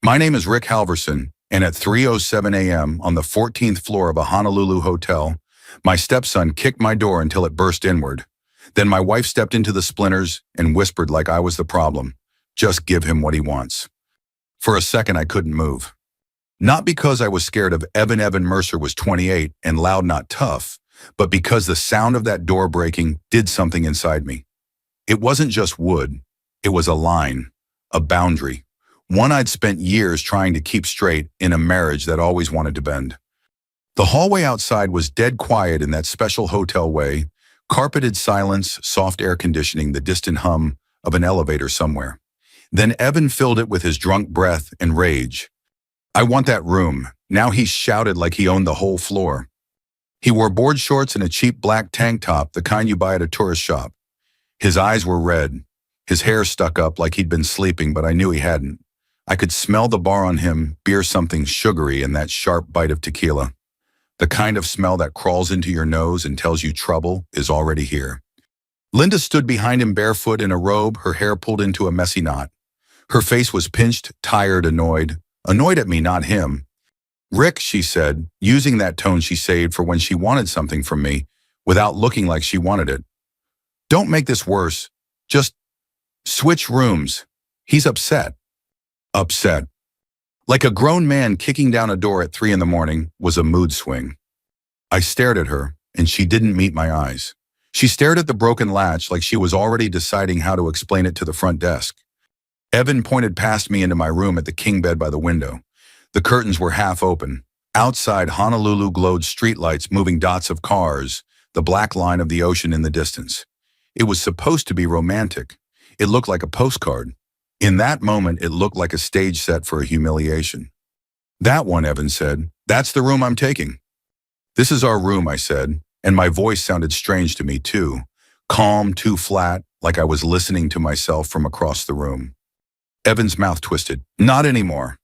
My name is Rick Halverson, and at 3:07 a.m. on the 14th floor of a Honolulu hotel, my stepson kicked my door until it burst inward. Then my wife stepped into the splinters and whispered like I was the problem. Just give him what he wants. For a second, I couldn't move. Not because I was scared of Evan Mercer was 28 and loud, not tough, but because the sound of that door breaking did something inside me. It wasn't just wood. It was a line, a boundary, one I'd spent years trying to keep straight in a marriage that always wanted to bend. The hallway outside was dead quiet in that special hotel way, carpeted silence, soft air conditioning, the distant hum of an elevator somewhere. Then Evan filled it with his drunk breath and rage. I want that room. Now he shouted like he owned the whole floor. He wore board shorts and a cheap black tank top, the kind you buy at a tourist shop. His eyes were red. His hair stuck up like he'd been sleeping, but I knew he hadn't. I could smell the bar on him, beer something sugary and that sharp bite of tequila. The kind of smell that crawls into your nose and tells you trouble is already here. Linda stood behind him barefoot in a robe, her hair pulled into a messy knot. Her face was pinched, tired, annoyed. Annoyed at me, not him. Rick, she said, using that tone she saved for when she wanted something from me, without looking like she wanted it. Don't make this worse. Just switch rooms. He's upset. Upset. Like a grown man kicking down a door at 3 a.m. was a mood swing. I stared at her, and she didn't meet my eyes. She stared at the broken latch like she was already deciding how to explain it to the front desk. Evan pointed past me into my room at the king bed by the window. The curtains were half open. Outside, Honolulu glowed streetlights, moving dots of cars, the black line of the ocean in the distance. It was supposed to be romantic. It looked like a postcard. In that moment, it looked like a stage set for a humiliation. That one, Evan said. That's the room I'm taking. This is our room, I said, and my voice sounded strange to me too. Calm, too flat, like I was listening to myself from across the room. Evan's mouth twisted. Not anymore.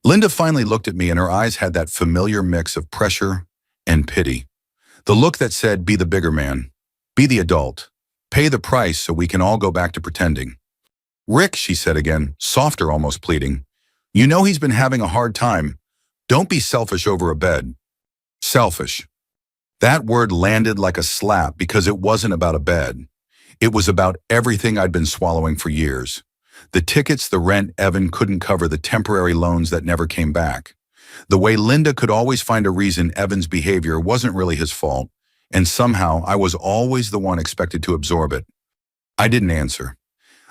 Linda finally looked at me and her eyes had that familiar mix of pressure and pity. The look that said, be the bigger man. Be the adult. Pay the price so we can all go back to pretending. Rick, she said again, softer, almost pleading. You know he's been having a hard time. Don't be selfish over a bed. Selfish. That word landed like a slap because it wasn't about a bed. It was about everything I'd been swallowing for years. The tickets, the rent Evan couldn't cover, the temporary loans that never came back. The way Linda could always find a reason Evan's behavior wasn't really his fault, and somehow I was always the one expected to absorb it. I didn't answer.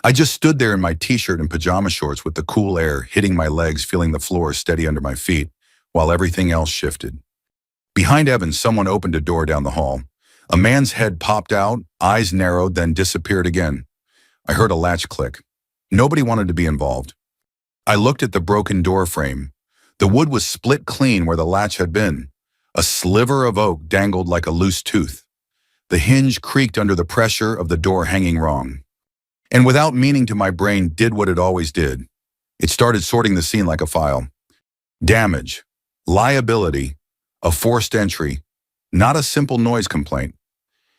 I just stood there in my t-shirt and pajama shorts with the cool air hitting my legs, feeling the floor steady under my feet, while everything else shifted. Behind Evan, someone opened a door down the hall. A man's head popped out, eyes narrowed, then disappeared again. I heard a latch click. Nobody wanted to be involved. I looked at the broken door frame. The wood was split clean where the latch had been. A sliver of oak dangled like a loose tooth. The hinge creaked under the pressure of the door hanging wrong. And without meaning to, my brain did what it always did. It started sorting the scene like a file. Damage, liability, a forced entry, not a simple noise complaint.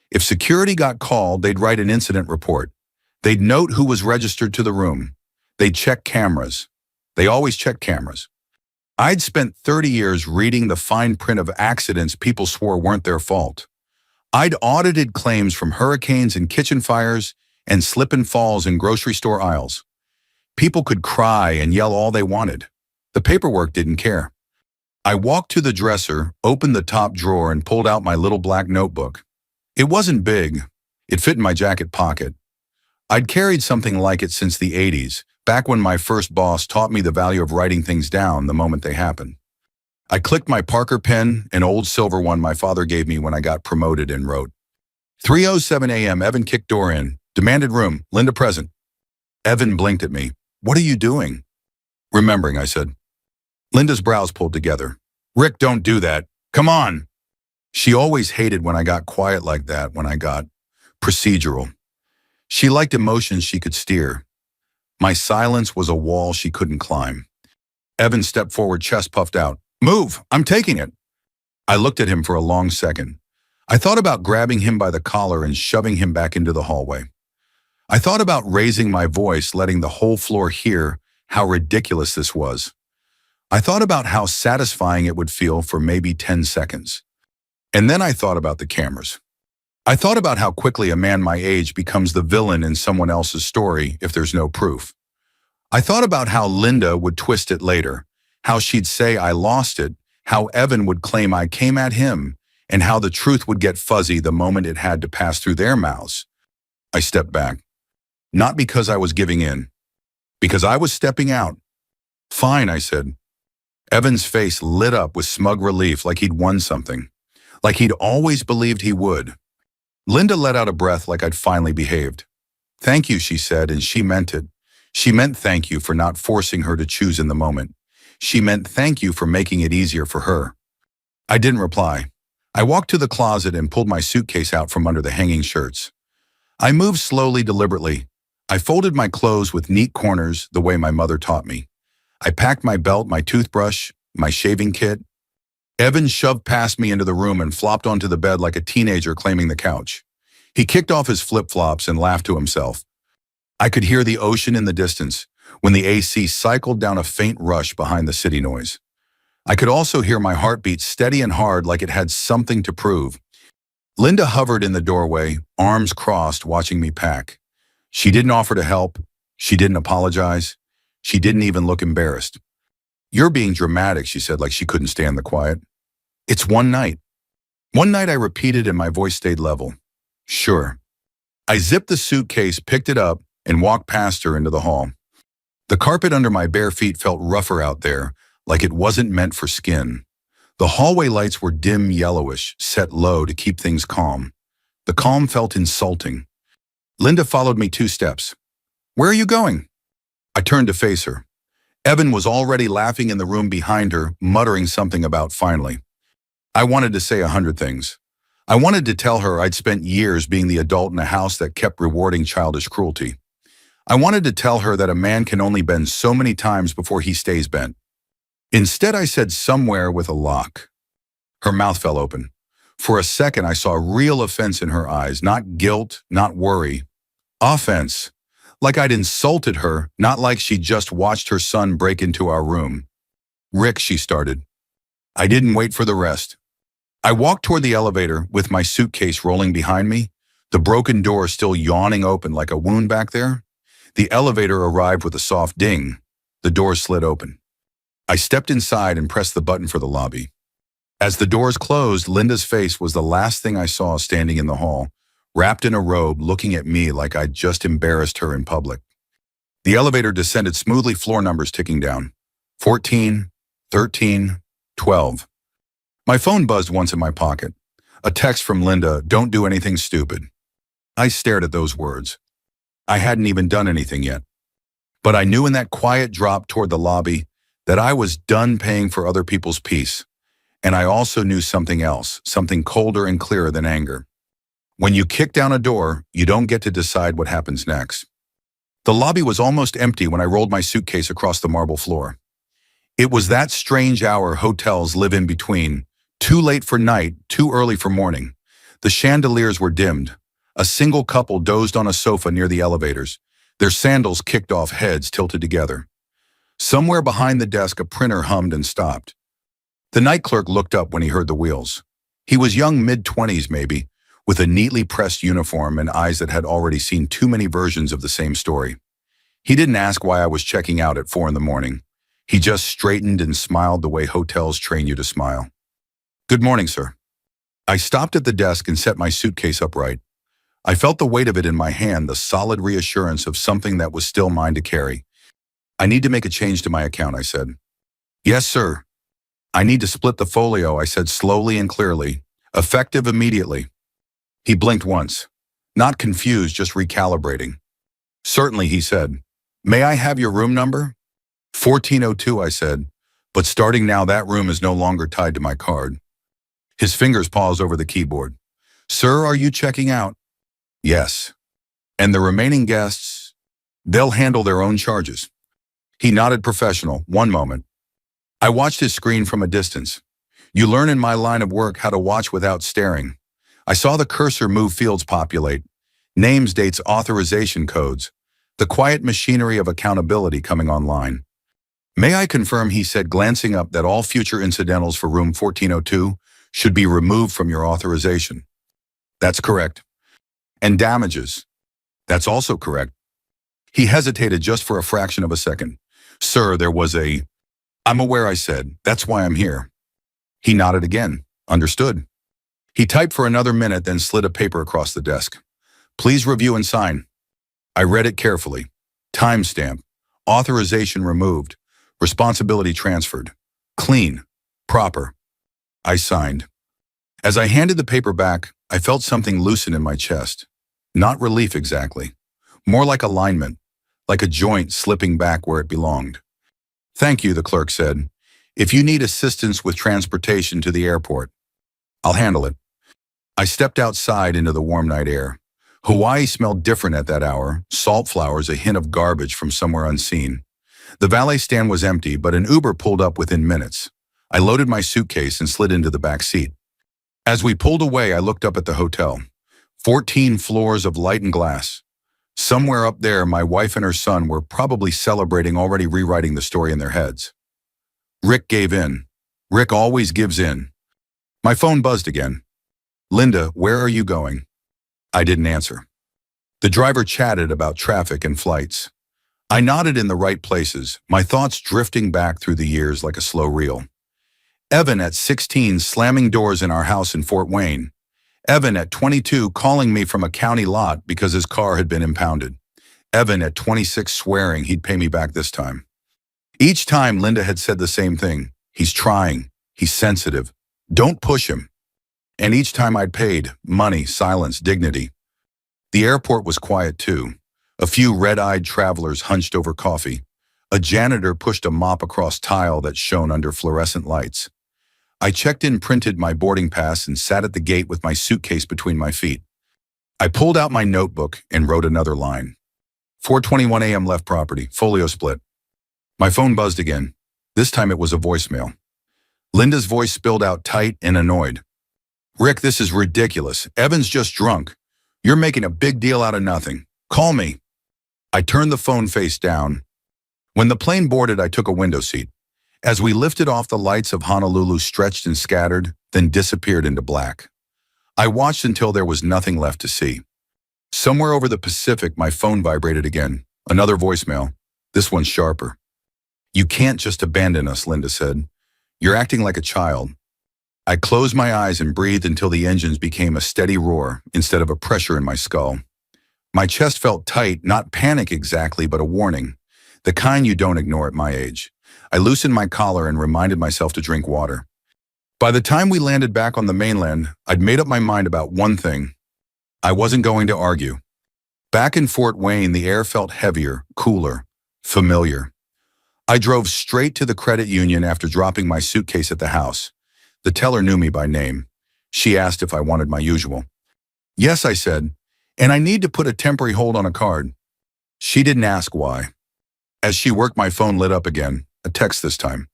If security got called, they'd write an incident report. They'd note who was registered to the room. They'd check cameras. They always check cameras. I'd spent 30 years reading the fine print of accidents people swore weren't their fault. I'd audited claims from hurricanes and kitchen fires and slip and falls in grocery store aisles. People could cry and yell all they wanted. The paperwork didn't care. I walked to the dresser, opened the top drawer, and pulled out my little black notebook. It wasn't big. It fit in my jacket pocket. I'd carried something like it since the 80s, back when my first boss taught me the value of writing things down the moment they happened. I clicked my Parker pen, an old silver one my father gave me when I got promoted, and wrote, 3:07 a.m. Evan kicked door in. Demanded room. Linda present. Evan blinked at me. What are you doing? Remembering, I said. Linda's brows pulled together. Rick, don't do that. Come on. She always hated when I got quiet like that, when I got procedural. She liked emotions she could steer. My silence was a wall she couldn't climb. Evan stepped forward, chest puffed out. Move, I'm taking it. I looked at him for a long second. I thought about grabbing him by the collar and shoving him back into the hallway. I thought about raising my voice, letting the whole floor hear how ridiculous this was. I thought about how satisfying it would feel for maybe 10 seconds. And then I thought about the cameras. I thought about how quickly a man my age becomes the villain in someone else's story if there's no proof. I thought about how Linda would twist it later, how she'd say I lost it, how Evan would claim I came at him, and how the truth would get fuzzy the moment it had to pass through their mouths. I stepped back. Not because I was giving in, because I was stepping out. Fine, I said. Evan's face lit up with smug relief like he'd won something, like he'd always believed he would. Linda let out a breath like I'd finally behaved. Thank you, she said, and she meant it. She meant thank you for not forcing her to choose in the moment. She meant thank you for making it easier for her. I didn't reply. I walked to the closet and pulled my suitcase out from under the hanging shirts. I moved slowly, deliberately. I folded my clothes with neat corners the way my mother taught me. I packed my belt, my toothbrush, my shaving kit. Evan shoved past me into the room and flopped onto the bed like a teenager claiming the couch. He kicked off his flip-flops and laughed to himself. I could hear the ocean in the distance when the AC cycled down a faint rush behind the city noise. I could also hear my heartbeat steady and hard like it had something to prove. Linda hovered in the doorway, arms crossed, watching me pack. She didn't offer to help. She didn't apologize. She didn't even look embarrassed. You're being dramatic, she said, like she couldn't stand the quiet. It's one night. One night, I repeated, and my voice stayed level. Sure. I zipped the suitcase, picked it up, and walked past her into the hall. The carpet under my bare feet felt rougher out there, like it wasn't meant for skin. The hallway lights were dim yellowish, set low to keep things calm. The calm felt insulting. Linda followed me 2 steps. Where are you going? I turned to face her. Evan was already laughing in the room behind her, muttering something about finally. I wanted to say 100 things. I wanted to tell her I'd spent years being the adult in a house that kept rewarding childish cruelty. I wanted to tell her that a man can only bend so many times before he stays bent. Instead, I said somewhere with a lock. Her mouth fell open. For a second, I saw real offense in her eyes, not guilt, not worry. Offense. Like I'd insulted her, not like she'd just watched her son break into our room. Rick, she started. I didn't wait for the rest. I walked toward the elevator with my suitcase rolling behind me, the broken door still yawning open like a wound back there. The elevator arrived with a soft ding. The door slid open. I stepped inside and pressed the button for the lobby. As the doors closed, Linda's face was the last thing I saw standing in the hall, wrapped in a robe, looking at me like I'd just embarrassed her in public. The elevator descended smoothly, floor numbers ticking down. 14, 13, 12. My phone buzzed once in my pocket. A text from Linda, "Don't do anything stupid." I stared at those words. I hadn't even done anything yet. But I knew in that quiet drop toward the lobby that I was done paying for other people's peace. And I also knew something else, something colder and clearer than anger. When you kick down a door, you don't get to decide what happens next. The lobby was almost empty when I rolled my suitcase across the marble floor. It was that strange hour hotels live in between, too late for night, too early for morning. The chandeliers were dimmed. A single couple dozed on a sofa near the elevators, their sandals kicked off, heads tilted together. Somewhere behind the desk, a printer hummed and stopped. The night clerk looked up when he heard the wheels. He was young, mid-20s maybe, with a neatly pressed uniform and eyes that had already seen too many versions of the same story. He didn't ask why I was checking out at 4 a.m. He just straightened and smiled the way hotels train you to smile. "Good morning, sir." I stopped at the desk and set my suitcase upright. I felt the weight of it in my hand, the solid reassurance of something that was still mine to carry. "I need to make a change to my account," I said. "Yes, sir." "I need to split the folio," I said slowly and clearly. "Effective immediately." He blinked once. Not confused, just recalibrating. "Certainly," he said. "May I have your room number?" 1402, I said, but starting now that room is no longer tied to my card. His fingers paused over the keyboard. "Sir, are you checking out?" "Yes." "And the remaining guests?" "They'll handle their own charges." He nodded, professional. "One moment." I watched his screen from a distance. You learn in my line of work how to watch without staring. I saw the cursor move, fields populate. Names, dates, authorization codes. The quiet machinery of accountability coming online. May I confirm, he said, glancing up, that all future incidentals for room 1402 should be removed from your authorization. That's correct. And damages. That's also correct. He hesitated just for a fraction of a second. Sir, there was a... I'm aware, I said. That's why I'm here. He nodded again. Understood. He typed for another minute, then slid a paper across the desk. Please review and sign. I read it carefully. Timestamp. Authorization removed. Responsibility transferred. Clean. Proper. I signed. As I handed the paper back, I felt something loosen in my chest. Not relief exactly. More like alignment, like a joint slipping back where it belonged. Thank you, the clerk said. If you need assistance with transportation to the airport, I'll handle it. I stepped outside into the warm night air. Hawaii smelled different at that hour, salt flowers, a hint of garbage from somewhere unseen. The valet stand was empty, but an Uber pulled up within minutes. I loaded my suitcase and slid into the back seat. As we pulled away, I looked up at the hotel. 14 floors of light and glass. Somewhere up there, my wife and her son were probably celebrating, already rewriting the story in their heads. Rick gave in. Rick always gives in. My phone buzzed again. Linda, where are you going? I didn't answer. The driver chatted about traffic and flights. I nodded in the right places, my thoughts drifting back through the years like a slow reel. Evan at 16 slamming doors in our house in Fort Wayne. Evan at 22 calling me from a county lot because his car had been impounded. Evan at 26 swearing he'd pay me back this time. Each time Linda had said the same thing. He's trying. He's sensitive. Don't push him. And each time I'd paid, money, silence, dignity. The airport was quiet too. A few red-eyed travelers hunched over coffee. A janitor pushed a mop across tile that shone under fluorescent lights. I checked in, printed my boarding pass, and sat at the gate with my suitcase between my feet. I pulled out my notebook and wrote another line. 4:21 a.m. left property, folio split. My phone buzzed again. This time it was a voicemail. Linda's voice spilled out tight and annoyed. Rick, this is ridiculous. Evan's just drunk. You're making a big deal out of nothing. Call me. I turned the phone face down. When the plane boarded, I took a window seat. As we lifted off, the lights of Honolulu stretched and scattered, then disappeared into black. I watched until there was nothing left to see. Somewhere over the Pacific, my phone vibrated again. Another voicemail. This one's sharper. You can't just abandon us, Linda said. You're acting like a child. I closed my eyes and breathed until the engines became a steady roar instead of a pressure in my skull. My chest felt tight, not panic exactly, but a warning. The kind you don't ignore at my age. I loosened my collar and reminded myself to drink water. By the time we landed back on the mainland, I'd made up my mind about one thing. I wasn't going to argue. Back in Fort Wayne, the air felt heavier, cooler, familiar. I drove straight to the credit union after dropping my suitcase at the house. The teller knew me by name. She asked if I wanted my usual. Yes, I said, and I need to put a temporary hold on a card. She didn't ask why. As she worked, my phone lit up again, a text this time.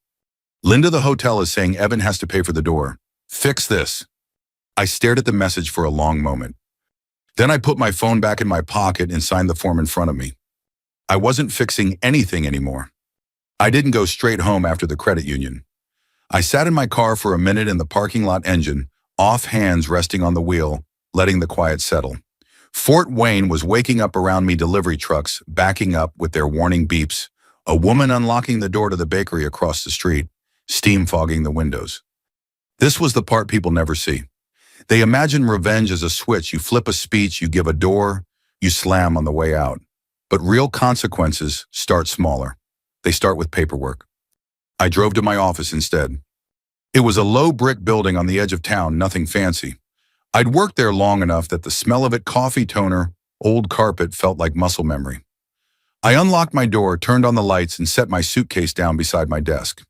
Linda, the hotel is saying Evan has to pay for the door. Fix this. I stared at the message for a long moment. Then I put my phone back in my pocket and signed the form in front of me. I wasn't fixing anything anymore. I didn't go straight home after the credit union. I sat in my car for a minute in the parking lot engine, off hands resting on the wheel, letting the quiet settle. Fort Wayne was waking up around me, delivery trucks backing up with their warning beeps, a woman unlocking the door to the bakery across the street, steam fogging the windows. This was the part people never see. They imagine revenge as a switch. You flip a speech, you give a door, you slam on the way out. But real consequences start smaller. They start with paperwork. I drove to my office instead. It was a low brick building on the edge of town, nothing fancy. I'd worked there long enough that the smell of it, coffee, toner, old carpet, felt like muscle memory. I unlocked my door, turned on the lights, and set my suitcase down beside my desk.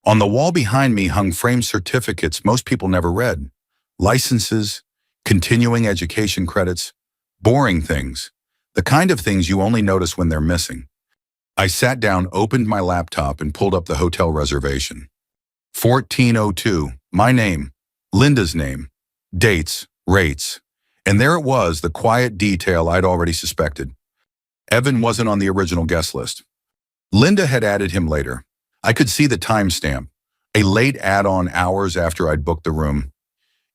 On the wall behind me hung framed certificates most people never read. Licenses, continuing education credits, boring things, the kind of things you only notice when they're missing. I sat down, opened my laptop, and pulled up the hotel reservation. 1402, my name, Linda's name, dates, rates, and there it was, the quiet detail I'd already suspected. Evan wasn't on the original guest list. Linda had added him later. I could see the timestamp, a late add-on hours after I'd booked the room.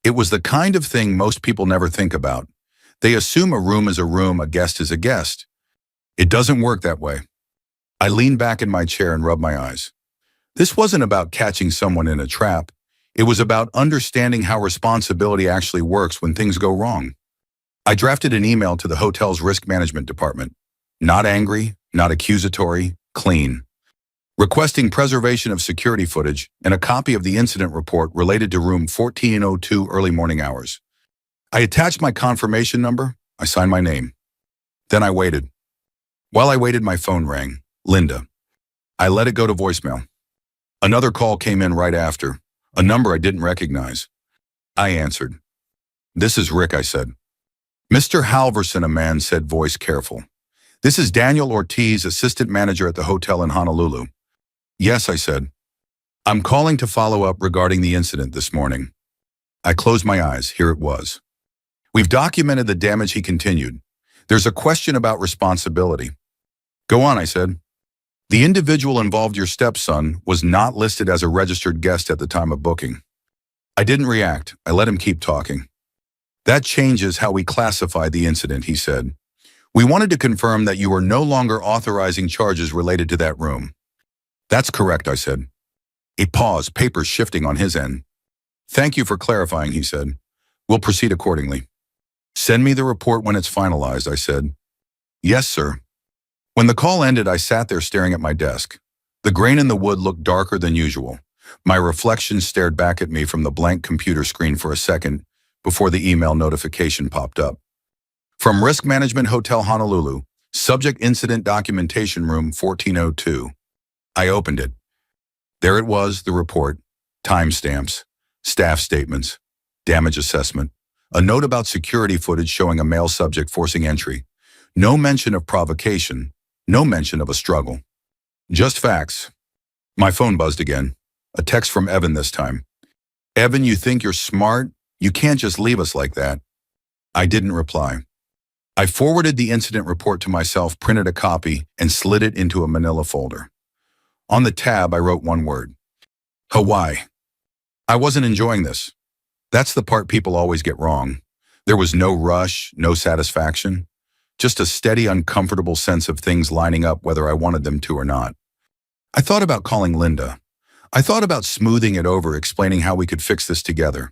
It was the kind of thing most people never think about. They assume a room is a room, a guest is a guest. It doesn't work that way. I leaned back in my chair and rubbed my eyes. This wasn't about catching someone in a trap. It was about understanding how responsibility actually works when things go wrong. I drafted an email to the hotel's risk management department. Not angry, not accusatory, clean. Requesting preservation of security footage and a copy of the incident report related to room 1402 early morning hours. I attached my confirmation number. I signed my name. Then I waited. While I waited, my phone rang. Linda. I let it go to voicemail. Another call came in right after, a number I didn't recognize. I answered. "This is Rick," I said. "Mr. Halverson," a man said, voice careful. "This is Daniel Ortiz, assistant manager at the hotel in Honolulu." "Yes," I said. "I'm calling to follow up regarding the incident this morning." I closed my eyes. Here it was. "We've documented the damage," he continued. "There's a question about responsibility." "Go on," I said. "The individual involved, your stepson, was not listed as a registered guest at the time of booking." I didn't react. I let him keep talking. "That changes how we classify the incident," he said. "We wanted to confirm that you are no longer authorizing charges related to that room." "That's correct," I said. A pause, papers shifting on his end. "Thank you for clarifying," he said. "We'll proceed accordingly." "Send me the report when it's finalized," I said. "Yes, sir." When the call ended, I sat there staring at my desk. The grain in the wood looked darker than usual. My reflection stared back at me from the blank computer screen for a second before the email notification popped up. From Risk Management Hotel Honolulu, subject incident documentation room 1402. I opened it. There it was, the report, timestamps, staff statements, damage assessment, a note about security footage showing a male subject forcing entry. No mention of provocation, no mention of a struggle. Just facts. My phone buzzed again. A text from Evan this time. "Evan, you think you're smart? You can't just leave us like that." I didn't reply. I forwarded the incident report to myself, printed a copy, and slid it into a manila folder. On the tab, I wrote one word. Hawaii. I wasn't enjoying this. That's the part people always get wrong. There was no rush, no satisfaction. Just a steady, uncomfortable sense of things lining up whether I wanted them to or not. I thought about calling Linda. I thought about smoothing it over, explaining how we could fix this together.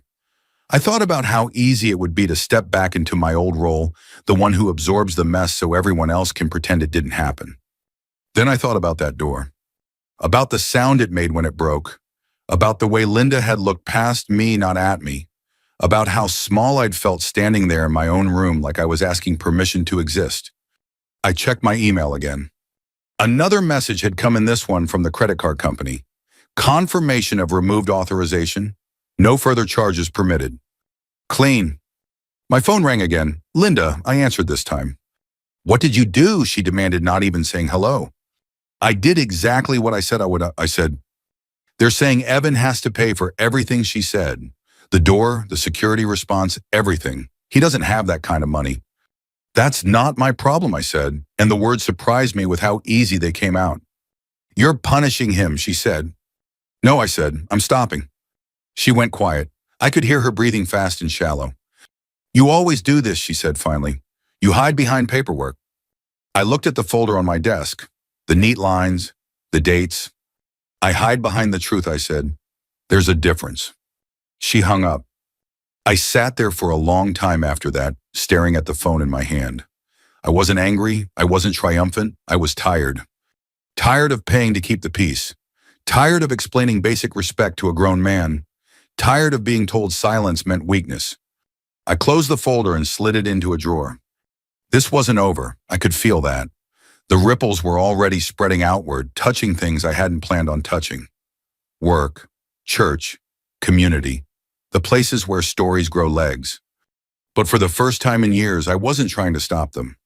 I thought about how easy it would be to step back into my old role, the one who absorbs the mess so everyone else can pretend it didn't happen. Then I thought about that door, about the sound it made when it broke, about the way Linda had looked past me, not at me, about how small I'd felt standing there in my own room like I was asking permission to exist. I checked my email again. Another message had come in, this one from the credit card company. Confirmation of removed authorization. No further charges permitted. Clean. My phone rang again. Linda, I answered this time. "What did you do?" she demanded, not even saying hello. I did exactly what I said I would. I said, "They're saying Evan has to pay for everything she said. The door, the security response, everything. He doesn't have that kind of money." "That's not my problem," I said, and the words surprised me with how easy they came out. "You're punishing him," she said. "No," I said, "I'm stopping." She went quiet. I could hear her breathing fast and shallow. "You always do this," she said finally. "You hide behind paperwork." I looked at the folder on my desk, the neat lines, the dates. "I hide behind the truth," I said. "There's a difference." She hung up. I sat there for a long time after that, staring at the phone in my hand. I wasn't angry. I wasn't triumphant. I was tired. Tired of paying to keep the peace. Tired of explaining basic respect to a grown man. Tired of being told silence meant weakness. I closed the folder and slid it into a drawer. This wasn't over. I could feel that. The ripples were already spreading outward, touching things I hadn't planned on touching. Work, church, community, the places where stories grow legs. But for the first time in years, I wasn't trying to stop them.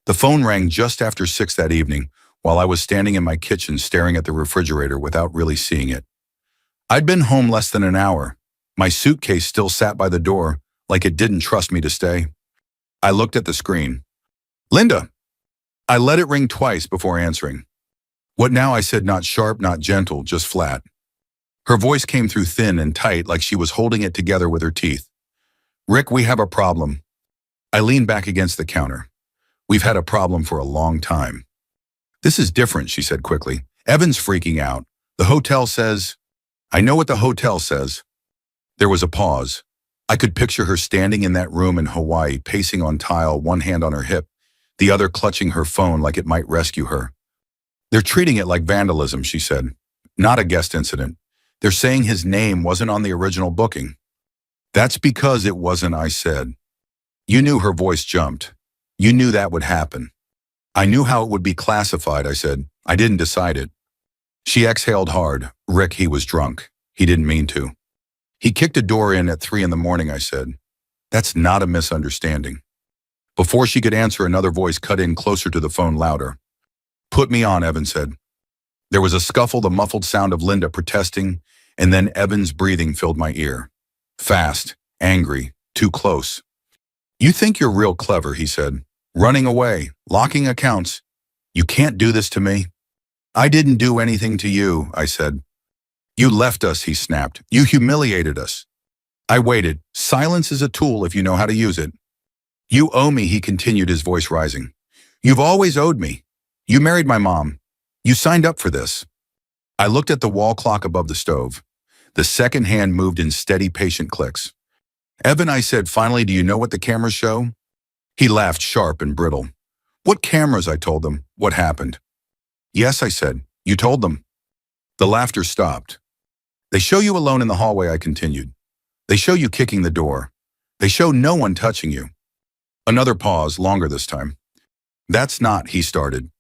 The phone rang just after 6 that evening, while I was standing in my kitchen staring at the refrigerator without really seeing it. I'd been home less than an hour. My suitcase still sat by the door, like it didn't trust me to stay. I looked at the screen. "Linda." I let it ring twice before answering. What now? I said, not sharp, not gentle, just flat. Her voice came through thin and tight like she was holding it together with her teeth. Rick, we have a problem. I leaned back against the counter. We've had a problem for a long time. This is different, she said quickly. Evan's freaking out. The hotel says... I know what the hotel says. There was a pause. I could picture her standing in that room in Hawaii, pacing on tile, one hand on her hip, the other clutching her phone like it might rescue her. They're treating it like vandalism, she said. Not a guest incident. They're saying his name wasn't on the original booking. That's because it wasn't, I said. You knew. Her voice jumped. You knew that would happen. I knew how it would be classified, I said. I didn't decide it. She exhaled hard. Rick, he was drunk. He didn't mean to. He kicked a door in at 3 a.m, I said. That's not a misunderstanding. Before she could answer, another voice cut in closer to the phone, louder. Put me on, Evan said. There was a scuffle, the muffled sound of Linda protesting, and then Evan's breathing filled my ear. Fast, angry, too close. You think you're real clever, he said. Running away, locking accounts. You can't do this to me. I didn't do anything to you, I said. You left us, he snapped. You humiliated us. I waited. Silence is a tool if you know how to use it. You owe me, he continued, his voice rising. You've always owed me. You married my mom. You signed up for this. I looked at the wall clock above the stove. The second hand moved in steady, patient clicks. Evan, I said, finally, do you know what the cameras show? He laughed, sharp and brittle. What cameras? I told them. What happened? Yes, I said. You told them. The laughter stopped. They show you alone in the hallway, I continued. They show you kicking the door. They show no one touching you. Another pause, longer this time. That's not, he started.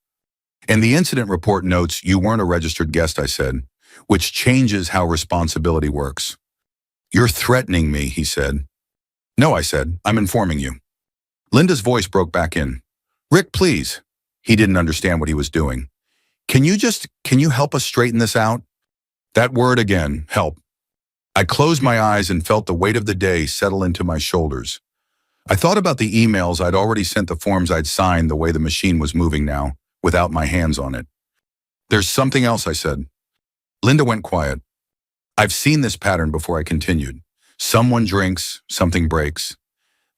And the incident report notes you weren't a registered guest, I said, which changes how responsibility works. You're threatening me, he said. No, I said, I'm informing you. Linda's voice broke back in. Rick, please. He didn't understand what he was doing. Can you help us straighten this out? That word again, help. I closed my eyes and felt the weight of the day settle into my shoulders. I thought about the emails I'd already sent, the forms I'd signed, the way the machine was moving now, without my hands on it. There's something else, I said. Linda went quiet. I've seen this pattern before, I continued. Someone drinks, something breaks.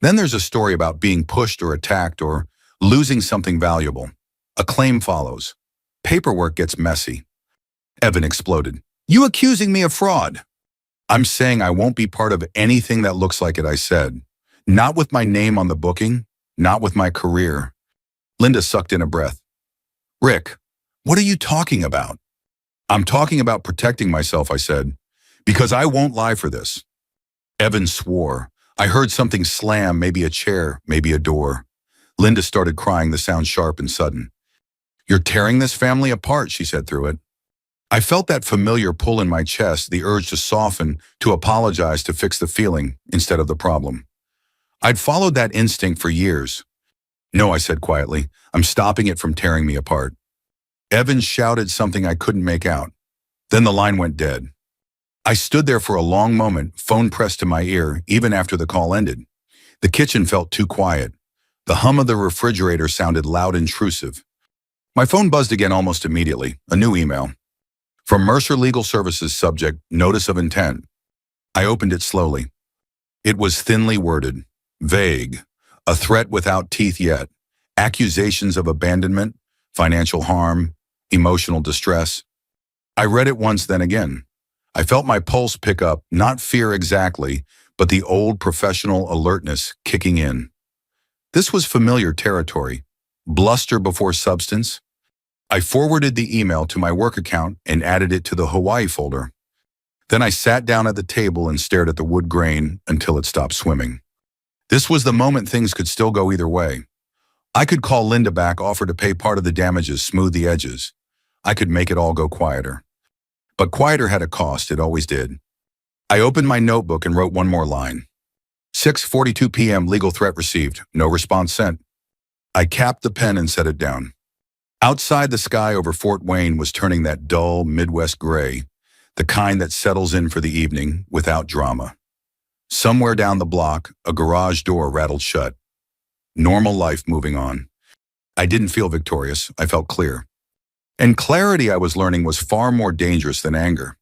Then there's a story about being pushed or attacked or losing something valuable. A claim follows. Paperwork gets messy. Evan exploded. You accusing me of fraud? I'm saying I won't be part of anything that looks like it, I said. Not with my name on the booking, not with my career. Linda sucked in a breath. Rick, what are you talking about? I'm talking about protecting myself, I said, because I won't lie for this. Evan swore. I heard something slam, maybe a chair, maybe a door. Linda started crying, the sound sharp and sudden. You're tearing this family apart, she said through it. I felt that familiar pull in my chest, the urge to soften, to apologize, to fix the feeling instead of the problem. I'd followed that instinct for years. No, I said quietly, I'm stopping it from tearing me apart. Evan shouted something I couldn't make out. Then the line went dead. I stood there for a long moment, phone pressed to my ear, even after the call ended. The kitchen felt too quiet. The hum of the refrigerator sounded loud, intrusive. My phone buzzed again almost immediately, a new email. From Mercer Legal Services, subject, notice of intent. I opened it slowly. It was thinly worded, vague, a threat without teeth yet, accusations of abandonment, financial harm, emotional distress. I read it once, then again. I felt my pulse pick up, not fear exactly, but the old professional alertness kicking in. This was familiar territory, bluster before substance. I forwarded the email to my work account and added it to the Hawaii folder. Then I sat down at the table and stared at the wood grain until it stopped swimming. This was the moment things could still go either way. I could call Linda back, offer to pay part of the damages, smooth the edges. I could make it all go quieter. But quieter had a cost, it always did. I opened my notebook and wrote one more line. 6:42 p.m. legal threat received, no response sent. I capped the pen and set it down. Outside, the sky over Fort Wayne was turning that dull Midwest gray, the kind that settles in for the evening without drama. Somewhere down the block, a garage door rattled shut. Normal life moving on. I didn't feel victorious, I felt clear. And clarity, I was learning, was far more dangerous than anger.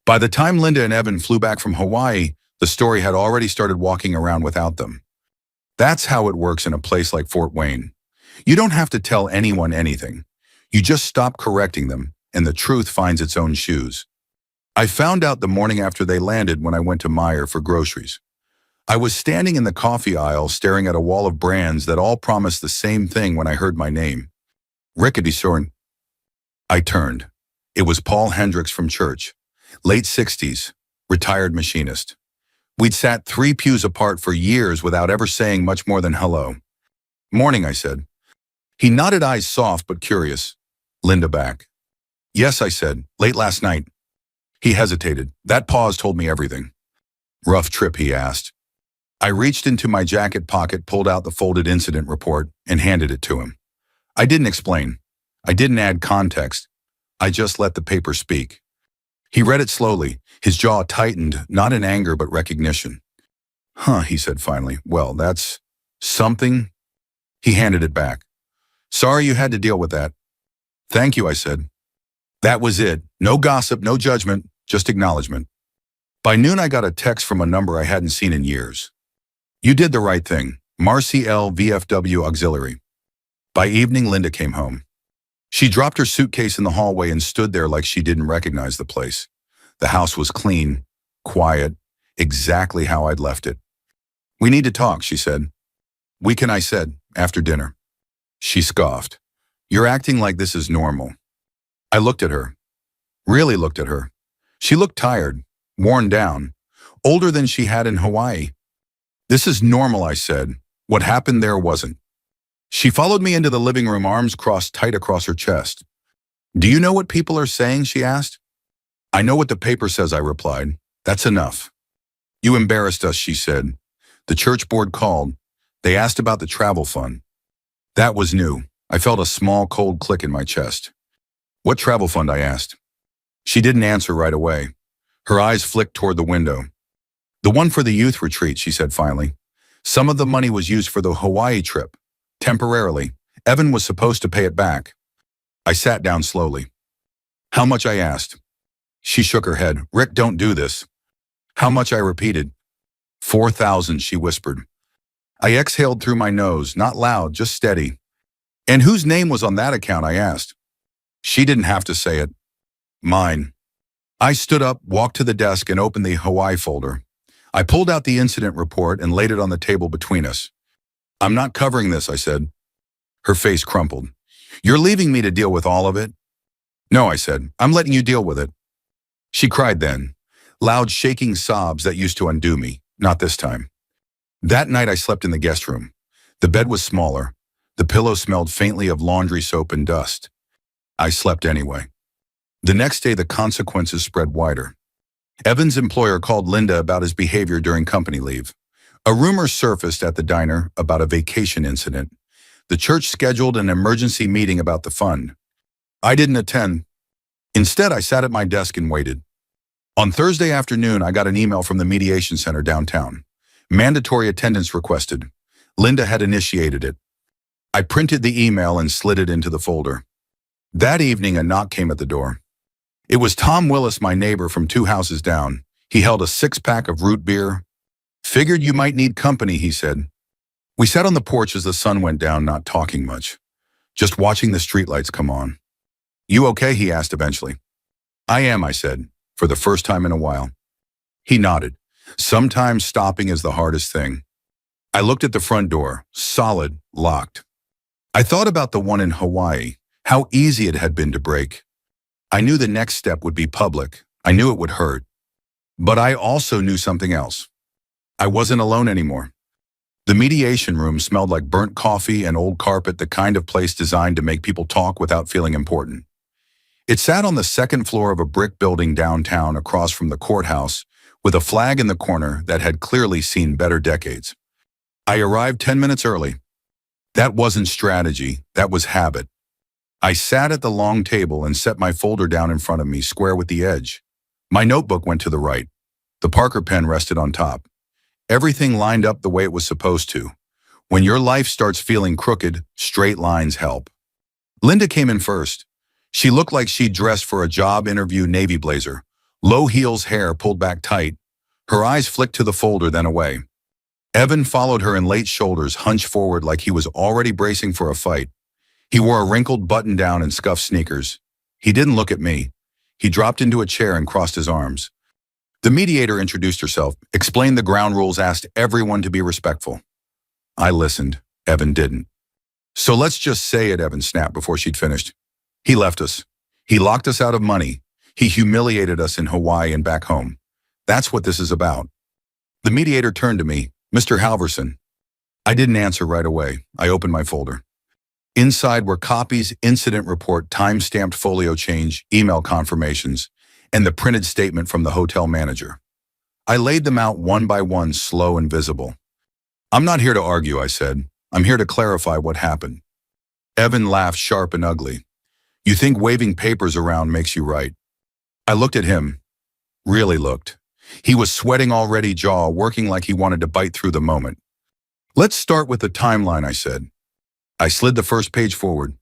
By the time Linda and Evan flew back from Hawaii, the story had already started walking around without them. That's how it works in a place like Fort Wayne. You don't have to tell anyone anything. You just stop correcting them, and the truth finds its own shoes. I found out the morning after they landed when I went to Meijer for groceries. I was standing in the coffee aisle staring at a wall of brands that all promised the same thing when I heard my name. Rickety Sorn. I turned. It was Paul Hendricks from church. Late 60s, retired machinist. We'd sat 3 pews apart for years without ever saying much more than hello. Morning, I said. He nodded, eyes soft but curious. Linda back. Yes, I said. Late last night. He hesitated. That pause told me everything. Rough trip, he asked. I reached into my jacket pocket, pulled out the folded incident report, and handed it to him. I didn't explain. I didn't add context. I just let the paper speak. He read it slowly, his jaw tightened, not in anger but recognition. Huh, he said finally. Well, that's something. He handed it back. Sorry you had to deal with that. Thank you, I said. That was it. No gossip, no judgment, just acknowledgement. By noon, I got a text from a number I hadn't seen in years. You did the right thing. Marcy L. VFW Auxiliary. By evening, Linda came home. She dropped her suitcase in the hallway and stood there like she didn't recognize the place. The house was clean, quiet, exactly how I'd left it. We need to talk, she said. We can, I said, after dinner. She scoffed. You're acting like this is normal. I looked at her. Really looked at her. She looked tired, worn down, older than she had in Hawaii. This is normal, I said. What happened there wasn't. She followed me into the living room, arms crossed tight across her chest. Do you know what people are saying, she asked. I know what the paper says, I replied. That's enough. You embarrassed us, she said. The church board called. They asked about the travel fund. That was new. I felt a small, cold click in my chest. What travel fund, I asked. She didn't answer right away. Her eyes flicked toward the window. The one for the youth retreat, she said finally. Some of the money was used for the Hawaii trip. Temporarily. Evan was supposed to pay it back. I sat down slowly. How much, I asked. She shook her head. Rick, don't do this. How much, I repeated. 4,000, she whispered. I exhaled through my nose, not loud, just steady. And whose name was on that account, I asked. She didn't have to say it. Mine. I stood up, walked to the desk, and opened the Hawaii folder. I pulled out the incident report and laid it on the table between us. I'm not covering this, I said. Her face crumpled. You're leaving me to deal with all of it? No, I said. I'm letting you deal with it. She cried then. Loud, shaking sobs that used to undo me. Not this time. That night I slept in the guest room. The bed was smaller. The pillow smelled faintly of laundry soap and dust. I slept anyway. The next day the consequences spread wider. Evan's employer called Linda about his behavior during company leave. A rumor surfaced at the diner about a vacation incident. The church scheduled an emergency meeting about the fund. I didn't attend. Instead, I sat at my desk and waited. On Thursday afternoon, I got an email from the mediation center downtown. Mandatory attendance requested. Linda had initiated it. I printed the email and slid it into the folder. That evening, a knock came at the door. It was Tom Willis, my neighbor from 2 houses down. He held a 6-pack of root beer. Figured you might need company, he said. We sat on the porch as the sun went down, not talking much, just watching the streetlights come on. You okay? He asked eventually. I am, I said, for the first time in a while. He nodded. Sometimes stopping is the hardest thing. I looked at the front door, solid, locked. I thought about the one in Hawaii, how easy it had been to break. I knew the next step would be public. I knew it would hurt. But I also knew something else. I wasn't alone anymore. The mediation room smelled like burnt coffee and old carpet, the kind of place designed to make people talk without feeling important. It sat on the 2nd floor of a brick building downtown across from the courthouse, with a flag in the corner that had clearly seen better decades. I arrived 10 minutes early. That wasn't strategy, that was habit. I sat at the long table and set my folder down in front of me, square with the edge. My notebook went to the right. The Parker pen rested on top. Everything lined up the way it was supposed to. When your life starts feeling crooked, straight lines help. Linda came in first. She looked like she'd dressed for a job interview, navy blazer, low heels, hair pulled back tight. Her eyes flicked to the folder, then away. Evan followed her in late shoulders, hunched forward like he was already bracing for a fight. He wore a wrinkled button-down and scuffed sneakers. He didn't look at me. He dropped into a chair and crossed his arms. The mediator introduced herself, explained the ground rules, asked everyone to be respectful. I listened. Evan didn't. So let's just say it, Evan snapped before she'd finished. He left us. He locked us out of money. He humiliated us in Hawaii and back home. That's what this is about. The mediator turned to me. Mr. Halverson. I didn't answer right away. I opened my folder. Inside were copies, incident report, time-stamped folio change, email confirmations, and the printed statement from the hotel manager. I laid them out one by one, slow and visible. I'm not here to argue, I said. I'm here to clarify what happened. Evan laughed, sharp and ugly. You think waving papers around makes you right? I looked at him. Really looked. He was sweating already, jaw working like he wanted to bite through the moment. Let's start with the timeline, I said. I slid the first page forward.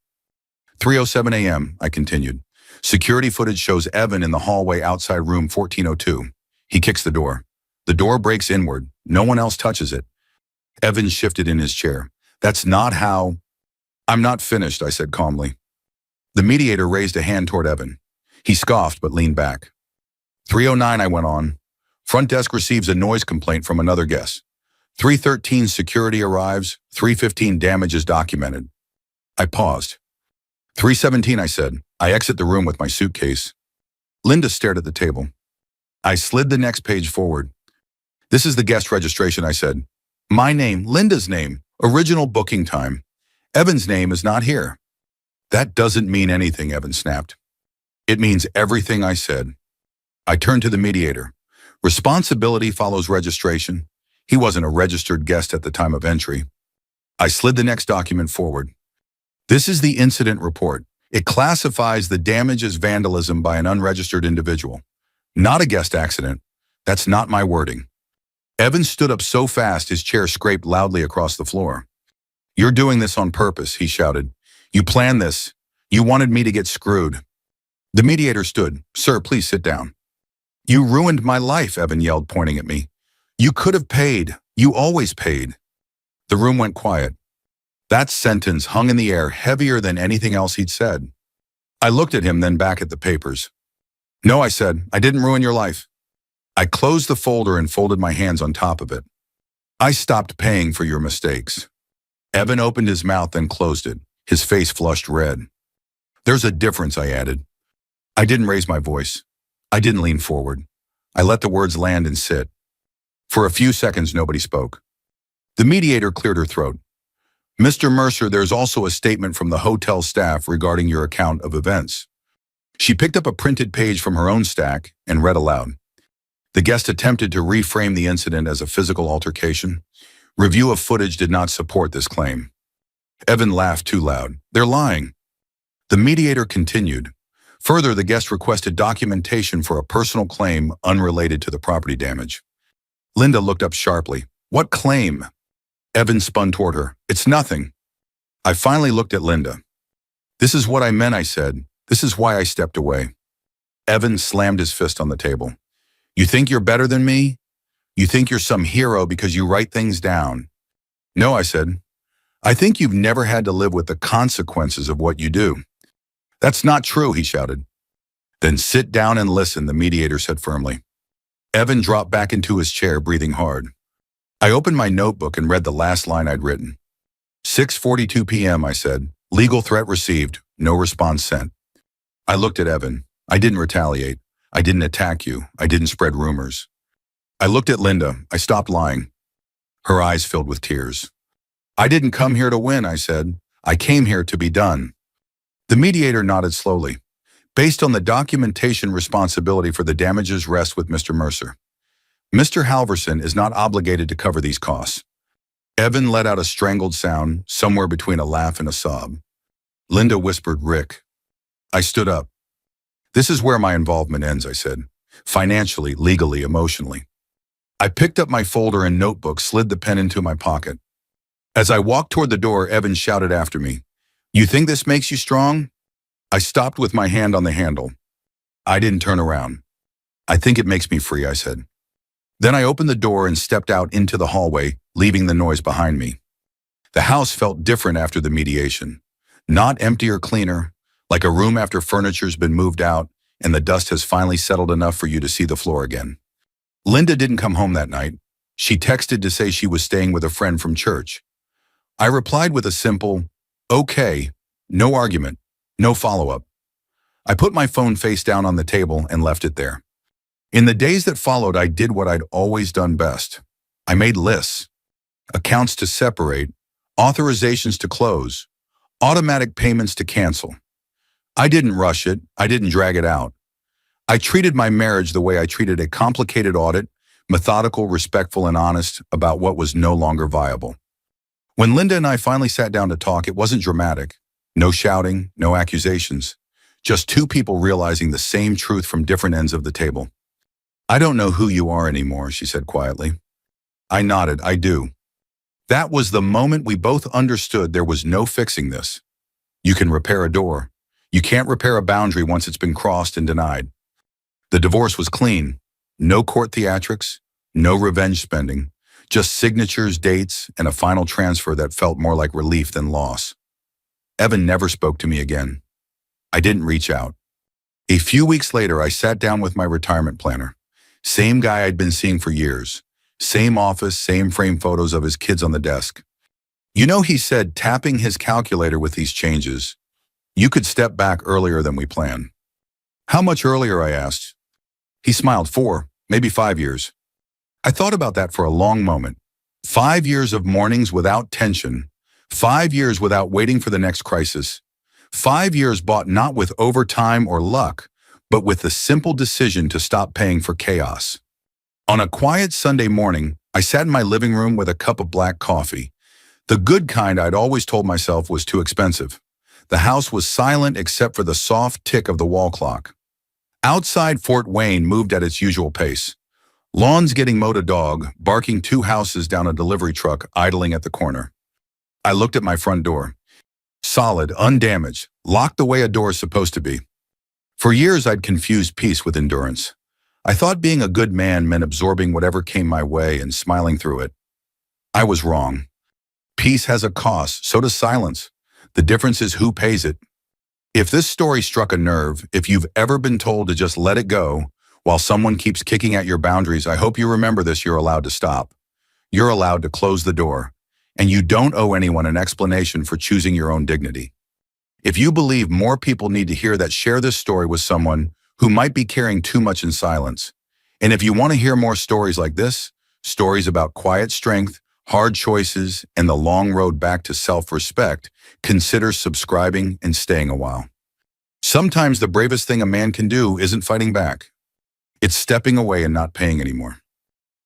3:07 a.m., I continued. Security footage shows Evan in the hallway outside room 1402. He kicks the door. The door breaks inward. No one else touches it. Evan shifted in his chair. That's not how... I'm not finished, I said calmly. The mediator raised a hand toward Evan. He scoffed but leaned back. 3:09, I went on. Front desk receives a noise complaint from another guest. 3:13, security arrives. 3:15, damage is documented. I paused. 3:17, I said. I exit the room with my suitcase. Linda stared at the table. I slid the next page forward. This is the guest registration, I said. My name, Linda's name, original booking time. Evan's name is not here. That doesn't mean anything, Evan snapped. It means everything, I said. I turned to the mediator. Responsibility follows registration. He wasn't a registered guest at the time of entry. I slid the next document forward. This is the incident report. It classifies the damage as vandalism by an unregistered individual. Not a guest accident. That's not my wording. Evan stood up so fast his chair scraped loudly across the floor. You're doing this on purpose, he shouted. You planned this. You wanted me to get screwed. The mediator stood. Sir, please sit down. You ruined my life, Evan yelled, pointing at me. You could have paid. You always paid. The room went quiet. That sentence hung in the air, heavier than anything else he'd said. I looked at him, then back at the papers. No, I said, I didn't ruin your life. I closed the folder and folded my hands on top of it. I stopped paying for your mistakes. Evan opened his mouth, then closed it. His face flushed red. There's a difference, I added. I didn't raise my voice. I didn't lean forward. I let the words land and sit. For a few seconds, nobody spoke. The mediator cleared her throat. Mr. Mercer, there's also a statement from the hotel staff regarding your account of events. She picked up a printed page from her own stack and read aloud. The guest attempted to reframe the incident as a physical altercation. Review of footage did not support this claim. Evan laughed too loud. They're lying. The mediator continued. Further, the guest requested documentation for a personal claim unrelated to the property damage. Linda looked up sharply. What claim? Evan spun toward her. It's nothing. I finally looked at Linda. This is what I meant, I said. This is why I stepped away. Evan slammed his fist on the table. You think you're better than me? You think you're some hero because you write things down? No, I said. I think you've never had to live with the consequences of what you do. That's not true, he shouted. Then sit down and listen, the mediator said firmly. Evan dropped back into his chair, breathing hard. I opened my notebook and read the last line I'd written. 6:42 p.m., I said. Legal threat received. No response sent. I looked at Evan. I didn't retaliate. I didn't attack you. I didn't spread rumors. I looked at Linda. I stopped lying. Her eyes filled with tears. I didn't come here to win, I said. I came here to be done. The mediator nodded slowly. Based on the documentation, responsibility for the damages rests with Mr. Mercer. Mr. Halverson is not obligated to cover these costs. Evan let out a strangled sound, somewhere between a laugh and a sob. Linda whispered, Rick. I stood up. This is where my involvement ends, I said. Financially, legally, emotionally. I picked up my folder and notebook, slid the pen into my pocket. As I walked toward the door, Evan shouted after me, You think this makes you strong? I stopped with my hand on the handle. I didn't turn around. I think it makes me free, I said. Then I opened the door and stepped out into the hallway, leaving the noise behind me. The house felt different after the mediation. Not empty or cleaner, like a room after furniture's been moved out and the dust has finally settled enough for you to see the floor again. Linda didn't come home that night. She texted to say she was staying with a friend from church. I replied with a simple, "Okay," no argument, no follow-up. I put my phone face down on the table and left it there. In the days that followed, I did what I'd always done best. I made lists, accounts to separate, authorizations to close, automatic payments to cancel. I didn't rush it. I didn't drag it out. I treated my marriage the way I treated a complicated audit, methodical, respectful, and honest about what was no longer viable. When Linda and I finally sat down to talk, it wasn't dramatic. No shouting, no accusations. Just two people realizing the same truth from different ends of the table. "I don't know who you are anymore," she said quietly. I nodded. "I do." That was the moment we both understood there was no fixing this. You can repair a door. You can't repair a boundary once it's been crossed and denied. The divorce was clean. No court theatrics, no revenge spending, just signatures, dates, and a final transfer that felt more like relief than loss. Evan never spoke to me again. I didn't reach out. A few weeks later, I sat down with my retirement planner. Same guy I'd been seeing for years. Same office, same frame photos of his kids on the desk. "You know," he said, tapping his calculator with these changes, "you could step back earlier than we planned." "How much earlier?" I asked. He smiled. 4, maybe 5 years. I thought about that for a long moment. 5 years of mornings without tension. 5 years without waiting for the next crisis. 5 years bought not with overtime or luck, but with the simple decision to stop paying for chaos. On a quiet Sunday morning, I sat in my living room with a cup of black coffee. The good kind I'd always told myself was too expensive. The house was silent except for the soft tick of the wall clock. Outside, Fort Wayne moved at its usual pace. Lawns getting mowed, a dog barking 2 houses down, a delivery truck idling at the corner. I looked at my front door. Solid, undamaged, locked the way a door is supposed to be. For years, I'd confused peace with endurance. I thought being a good man meant absorbing whatever came my way and smiling through it. I was wrong. Peace has a cost, so does silence. The difference is who pays it. If this story struck a nerve, if you've ever been told to just let it go while someone keeps kicking at your boundaries, I hope you remember this: you're allowed to stop. You're allowed to close the door. And you don't owe anyone an explanation for choosing your own dignity. If you believe more people need to hear that, share this story with someone who might be carrying too much in silence. And if you want to hear more stories like this, stories about quiet strength, hard choices, and the long road back to self-respect, consider subscribing and staying a while. Sometimes the bravest thing a man can do isn't fighting back. It's stepping away and not paying anymore.